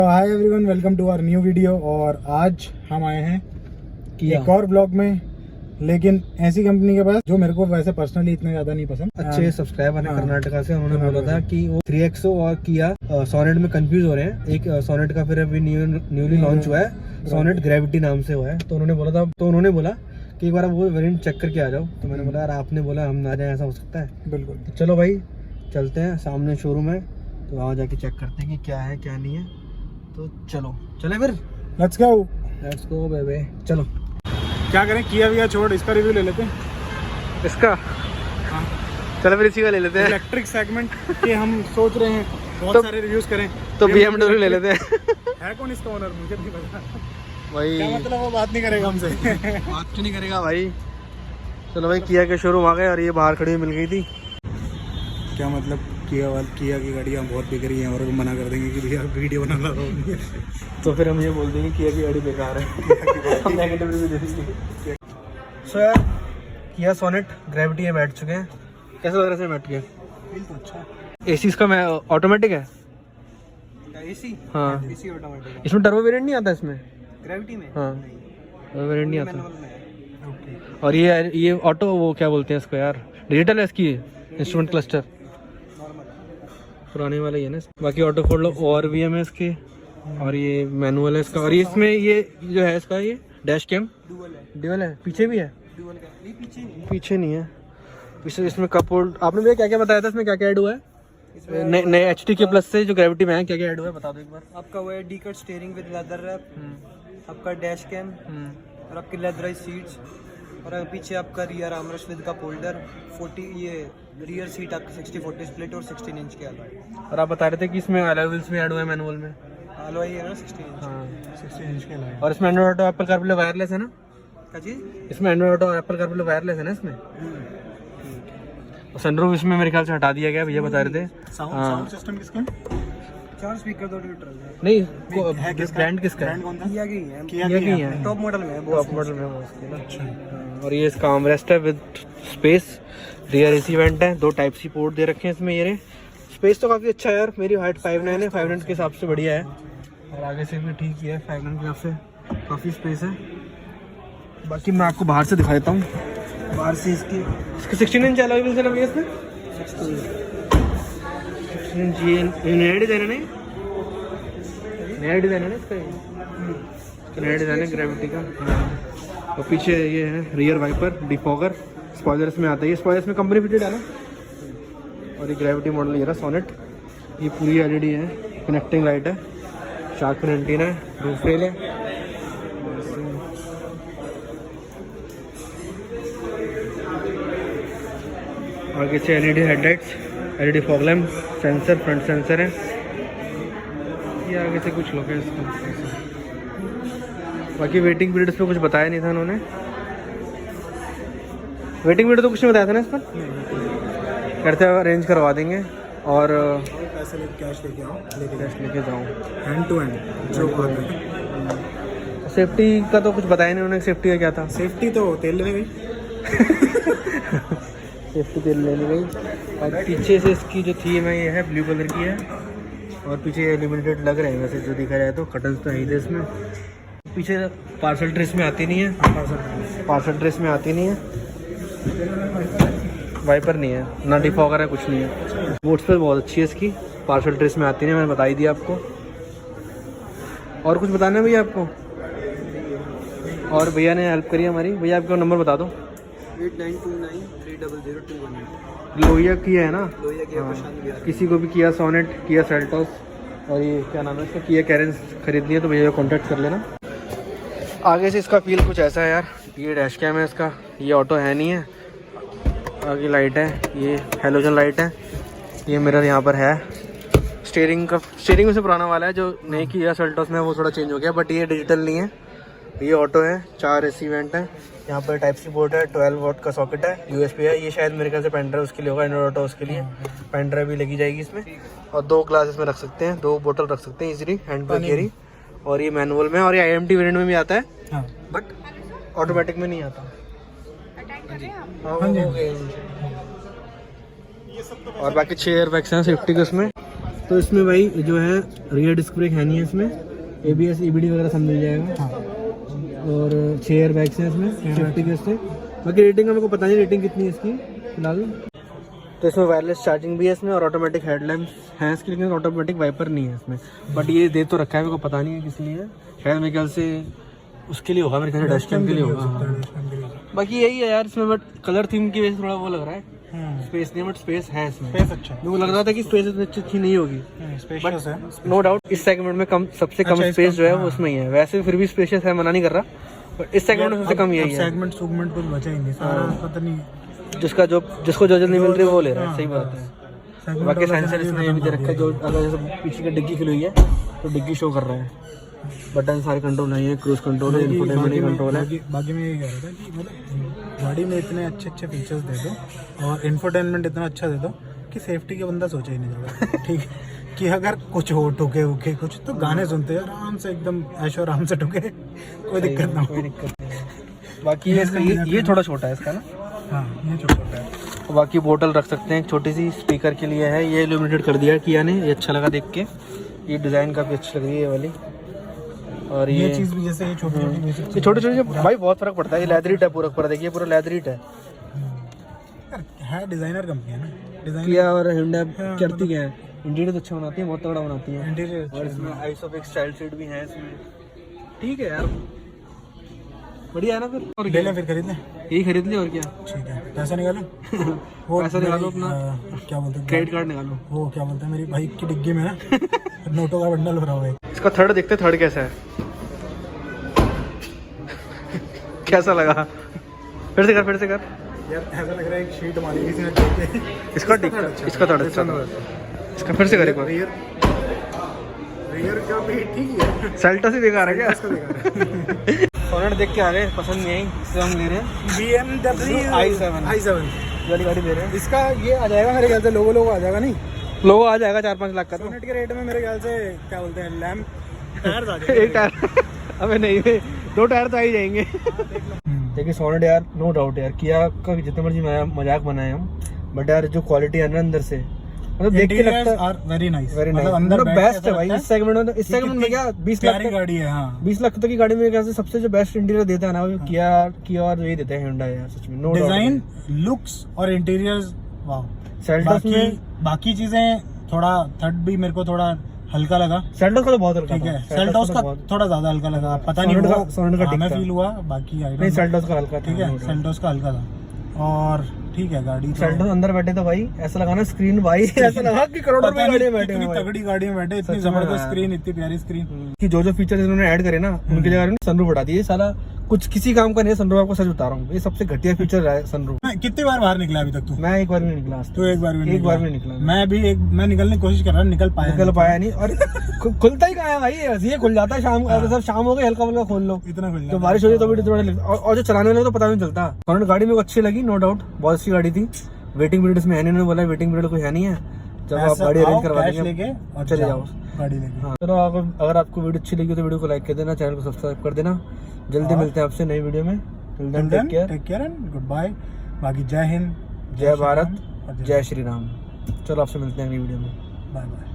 Hi everyone, welcome to our new video. और आज हम आए हैं एक और ब्लॉग में, लेकिन ऐसी कंपनी के पास जो मेरे को वैसे पर्सनली इतना ज्यादा नहीं पसंद। अच्छे सब्सक्राइबर हैं कर्नाटका से, उन्होंने बोला था कि वो 3XO और किया सोनेट में कंफ्यूज हो रहे हैं। एक सोनेट का फिर अभी न्यूली लॉन्च हुआ है, सोनेट ग्रेविटी नाम से हुआ है। तो उन्होंने बोला कि एक बार वो वेरिएंट चेक करके आ जाओ। तो मैंने बोला यार आपने बोला हम ना जाए, ऐसा हो सकता है? बिल्कुल। तो चलो भाई चलते हैं, सामने शोरूम है तो वहाँ जाके चेक करते हैं कि क्या है क्या नहीं है। तो चलो चले फिर, लेट्स गो बेबे, चलो। क्या करें, किया छोड़, इसका रिव्यू ले लेते हैं। इसका चलो फिर इसी का ले लेते हैं। इलेक्ट्रिक सेगमेंट के हम सोच रहे हैं बहुत सारे रिव्यूज करें, तो BMW ले लेते हैं। है कौन इसका ओनर, मुझे नहीं पता भाई। क्या मतलब वो बात नहीं करेगा हमसे? बात क्यों नहीं करेगा भाई। चलो भाई, किया के शोरूम आ गए और ये बाहर खड़ी हुई मिल गई थी। क्या मतलब, किया की गाड़ियाँ बहुत बिक रही हैं और वो मना कर देंगे कि भैया वीडियो बनाना रहो। तो फिर हम ये बोल देंगे किया की गाड़ी बेकार है। हम नेगेटिव रिव्यू दे देंगे। सो यार, किया सोनेट ग्रेविटी में बैठ चुके हैं। कैसा लग रहा है बैठ के? तो अच्छा। एसी इसका मैं ऑटोमेटिक है? एसी? हाँ, एसी ऑटोमेटिक है। इसमें टर्बो वेरिएंट नहीं आता इसमें? ग्रेविटी में? हाँ, टर्बो वेरिएंट नहीं आता। ओके। और ये ऑटो, वो क्या बोलते हैं इसको यार, डिजिटल है इसकी इंस्ट्रूमेंट क्लस्टर, पुराने वाला ही है ना। बाकी ऑटो खोल लो, ORVM है इसके, और ये मैनुअल है इसका। और ये इसमें ये जो है इसका, ये डैश कैम ड्यूअल है, पीछे भी है? पीछे नहीं है, पीछे इसमें कप होल्ड। आपने भैया क्या क्या बताया था इसमें, क्या क्या ऐड हुआ है नए HT के प्लस से जो ग्रेविटी में है? क्या क्या ऐड हुआ है बता दो एक बार। आपका वो है D-cut steering with leather wrap, आपका डैश कैम और आपकी लेदराइज सीट्स, और पीछे आपका rear armrest with cup holder. 40 ये रियर सीट आपकी 60/40 स्प्लिट और 16 इंच के अलॉय। और आप बता रहे थे कि इसमें अलॉय व्हील्स भी ऐड हुए हैं मैनुअल में। अलॉय है ना 16 इंच। हाँ, 16 इंच के अलॉय। और इसमें Android auto Apple CarPlay wireless है ना? क्या जी? इसमें Android auto Apple CarPlay wireless है ना इसमें? सनरूफ इसमें मेरे ख्याल से हटा दिया गया, भैया बता रहे थे। साउंड सिस्टम किसका? 4 स्पीकर 2 ट्यूटर नहीं, ब्रांड किसका है? कौन था? किया की है, किया की है, टॉप मॉडल में है, टॉप मॉडल में है उसकी ना। अच्छा। और ये इसका आर्मरेस्ट है with space, rear AC went है, 2 टाइप सी पोर्ट दे रखे हैं इसमें। ये स्पेस तो काफ़ी अच्छा है यार, मेरी हाइट 5'9" है, 5'9" के हिसाब से बढ़िया है। और आगे से भी ठीक ही है, 5'9" के हिसाब से काफ़ी स्पेस है। बाकी मैं आपको बाहर से दिखा देता हूँ। बाहर से इसके 16 इंच अलॉय व्हील्स है ना भैया इसमें? 16 इंच। ये नया डिज़ाइन है नहीं? नया डिज़ाइन है ना इसका? नया डिज़ाइन है ग्रेविटी का। और पीछे ये है रियर वाइपर, डिफॉगर, स्पॉयलर्स में आता है। ये स्पॉयलर्स में कंपनी फिटेड है ना। और ये ग्रेविटी मॉडल ये रहा सोनेट। ये पूरी LED है, कनेक्टिंग लाइट है, शार्क फिन एंटीना है, रूफ रेल है। आगे से LED headlights, LED fog lamp, sensor, front sensor है। ये आगे से कुछ लोग हैं इसका। बाकी वेटिंग पीरियड पे कुछ बताया नहीं था उन्होंने। वेटिंग पीरियड तो कुछ नहीं बताया था ना इस पर? करते हुए अरेंज करवा देंगे। और पैसे लेके कैश लेके आओ, कैश लेके जाऊँ हैंड टू हैंड जो बात है। सेफ्टी का तो कुछ बताया नहीं उन्होंने। सेफ्टी का क्या था? सेफ्टी तो तेल लेने गई। सेफ्टी तेल लेने गई। और पीछे से इसकी जो थीम है ये है ब्लू कलर की है, और पीछे एलिमिनेटेड लग रहे हैं वैसे जो देखा जाए तो। कर्टन्स तो है इसमें। पीछे पार्सल ड्रेस में आती नहीं है, पार्सल ड्रेस में आती नहीं है। वाइपर नहीं है ना, डिफॉगर है, कुछ नहीं है। बोट्स पर बहुत अच्छी है इसकी, पार्सल ड्रेस में आती नहीं है, मैंने बता ही दिया आपको। और कुछ बताना है भैया आपको? और भैया ने हेल्प करी हमारी। भैया आपका नंबर बता दो। 8929300218। लोहिया किया है ना? लोहिया किया हाँ। प्रशांत बिहार। किसी को भी किया सोनेट, किया सेल्टोस और ये क्या नाम है इसका, किया कैरेंस खरीदनी है तो भैया कॉन्टैक्ट कर लेना। आगे से इसका फील कुछ ऐसा है यार। ये डैश कैम है इसका, ये ऑटो है नहीं है। आगे लाइट है, ये हेलोजन लाइट है। ये मिरर यहाँ पर है। स्टीयरिंग में से पुराना वाला है, जो नई किया सेल्टोस में वो थोड़ा चेंज हो गया, बट ये डिजिटल नहीं है। ये ऑटो है, 4 AC वेंट है। यहाँ पर टाइप सी बोर्ड है, 12 वोल्ट का सॉकेट है, USB है। ये शायद मेरे ख्याल से पेन ड्राइव उसके लिए होगा, एंड्रॉइड ऑटो उसके लिए पेन ड्राइव भी लगी जाएगी इसमें। और 2 ग्लास इसमें रख सकते हैं, 2 बोतल रख सकते हैं इजीली, हैंड बैग कैरी। और ये मैनुअल में, और ये IMT वेरिएंट में भी आता है, बट ऑटोमेटिक में नहीं आता। और बाकी 6 एयरबैग्स हैं सेफ्टी के उसमें। तो इसमें भाई जो है रियर डिस्क ब्रेक है नहीं है इसमें, ABS EBD वगैरह सब मिल जाएगा। हाँ और 6 एयर बैग्स हैं इसमें सेफ्टी के से। बाकी रेटिंग का मेरे को पता नहीं रेटिंग कितनी है इसकी फिलहाल। तो इसमें वायरलेस चार्जिंग भी है इसमें और ऑटोमेटिक हेडलैम्प्स हैं इसके, लेकिन ऑटोमेटिक वाइपर नहीं है इसमें। बट ये दे तो रखा है, मेरे को पता नहीं है किस लिए है, शायद मेरे ख्याल से उसके लिए होगा, मेरे ख्याल से डैश कैम के लिए होगा। हाँ। बाकी यही है यार इसमें, बट कलर थीम की वजह से थोड़ा वो लग रहा है, स्पेस नहीं, बट स्पेस है इसमें। स्पेस अच्छा है। मेरे को लग रहा था कि स्पेस इतनी अच्छी नहीं होगी, स्पेशियस है। नो डाउट इस सेगमेंट में कम सबसे कम स्पेस जो है वो उसमें ही है। वैसे फिर भी स्पेशियस है, मना नहीं कर रहा, बट इस सेगमेंट में सबसे कम यही है। सेगमेंट सेगमेंट कुछ बचा ही नहीं, सारा पता नहीं जिसको जो नहीं मिल रही है वो ले रहा है। सही बात है। बाकी सेंसर इसमें ये भी दे रखा है, जो अगर जैसे पीछे की डिग्गी खुली हुई है तो डिग्गी शो कर रहा है। बटन सारे कंट्रोल है, क्रूज कंट्रोल है, इंफोटेनमेंट कंट्रोल है। बाकी मैं ये कह रहा था कि मतलब गाड़ी में इतने अच्छे अच्छे फीचर्स दे दो और इंफोटेनमेंट इतना अच्छा दे दो कि सेफ्टी के बंदा सोचा ही नहीं जाएगा। ठीक है कि अगर कुछ हो ठुके उके कुछ तो गाने सुनते हैं आराम से, एकदम ऐशो आराम से ठुके, कोई दिक्कत ना हो। कोई दिक्कत नहीं। बाकी ये थोड़ा छोटा है इसका ना। हाँ ये छोटा है। बाकी बोतल रख सकते हैं एक छोटी सी, स्पीकर के लिए है। ये इल्यूमिनेटेड कर दिया है किया ने, ये अच्छा लगा देख के। ये डिज़ाइन काफ़ी अच्छी लग रही है ये वाली। और ये चीज़ भी जैसे ये छोटी छोटे भाई बहुत फर्क पड़ता है। ये लेदरीट है पूरा पूरा, देखिए पूरा लेदरीट है। डिजाइनर कंपनी है ना, डिजाइन किया और हिंडा करती क्या है, इंटीरियर तो अच्छा बनाती है, बहुत तगड़ा बनाती है। इंटीरियर और इसमें आइसोफिक्स चाइल्ड सीट भी है इसमें। ठीक है यार, बढ़िया है ना फिर। और ले लें, फिर खरीद लें। यही खरीद लिया और क्या। ठीक है, पैसा निकालो। वो पैसा निकालो अपना, क्या बोलते हैं, क्रेडिट कार्ड निकालो। वो क्या बोलते हैं, मेरी बाइक की डिग्गी में ना नोटों का बंडल भरा हुआ है। इसका थर्ड देखते, थर्ड कैसा है। कैसा लगा, फिर से कर यार ऐसा लग रहा है एक शीट मारी किसी ने देख के। इसका थर्ड अच्छा था। इसका फिर से कर एक बार। रियर का भी ठीक है, सेल्टोस ही बेकार है क्या। इसका बेकार है। सोनेट देख के आ गए, पसंद नहीं आई, इससे हम ले रहे हैं BMW i7 वाली गाड़ी ले रहे हैं। इसका ये आ जाएगा मेरे ख्याल से, लोगो आ जाएगा नहीं, लोगो आ जाएगा 4-5 लाख का। तो सोनेट के रेट में मेरे ख्याल से क्या बोलते हैं, लैम्प टायर्स आ जाएंगे। एक टायर अबे नहीं, 2 टायर तो आ ही जाएंगे। देखिए सोनेट यार, नो डाउट यार, किया का जितना मर्जी मजाक बनाए हम, बट यार जो क्वालिटी है ना अंदर से, मतलब देख के लगता है वेरी नाइस, मतलब अंदर बेस्ट है भाई इस सेगमेंट में। तो इस सेगमेंट में क्या 20 लाख गाड़ी है। हाँ 20 लाख तक की गाड़ी में कैसे सबसे जो बेस्ट इंटीरियर देता है ना वो किया और यही देते हैं हिंडा यार, सच में नो डिजाइन, लुक्स और इंटीरियर्स वाह। सेल्टोस में बाकी चीजें थोड़ा थर्ड भी मेरे को थोड़ा हल्का लगा। सेल्टोस का तो बहुत हल्का ठीक है, था। सेल्टोस का थोड़ा ज्यादा हल्का लगा, पता नहीं वो सोनेट का हमें ठीक फील हुआ, बाकी नहीं सेल्टोस का हल्का ठीक है, सेल्टोस का हल्का था। और ठीक है गाड़ी सेल्टोस अंदर बैठे तो भाई ऐसा लगा ना स्क्रीन भाई, ऐसा लगा कि करोड़ों रुपए गाड़ी में बैठे इतनी हैं। तगड़ी गाड़ी में बैठे, इतनी जबरदस्त स्क्रीन, इतनी प्यारी स्क्रीन कि जो फीचर्स इन्होंने ऐड करे ना उनके जगह सनरूफ हटा दिए। साला कुछ किसी काम का नहीं है सनरूफ, आपको सच बता रहा हूँ, ये सबसे घटिया फीचर है सनरूफ। कितनी बार बाहर निकला अभी तक तू? मैं एक बार भी नहीं निकला, तो एक बार भी निकला। मैं निकलने की कोशिश कर रहा, निकल पाया नहीं। और खुलता ही कहाँ है भाई, ये खुल जाता है शाम, सब शाम हो गई हल्का फुल्का खोल लो, इतना खुल तो बारिश हो जाए तो भी थोड़ा। और जो चलाने वाले तो पता नहीं चलता। सोनेट गाड़ी मेरे को अच्छी लगी, नो डाउट बहुत अच्छी गाड़ी थी। वेटिंग पीरियड इसमें है नहीं, उन्होंने बोला वेटिंग पीरियड कोई है नहीं है, जब आप गाड़ी अरेंज करवा देंगे और चले जाओ गाड़ी लेके। हाँ चलो, अगर आपको वीडियो अच्छी लगी तो वीडियो को लाइक कर देना, चैनल को सब्सक्राइब कर देना। जल्दी मिलते हैं आपसे नई वीडियो में। Take care and good bye. बाकी जय हिंद, जय भारत, जय श्री राम। चलो आपसे मिलते हैं अगली वीडियो में, बाय बाय।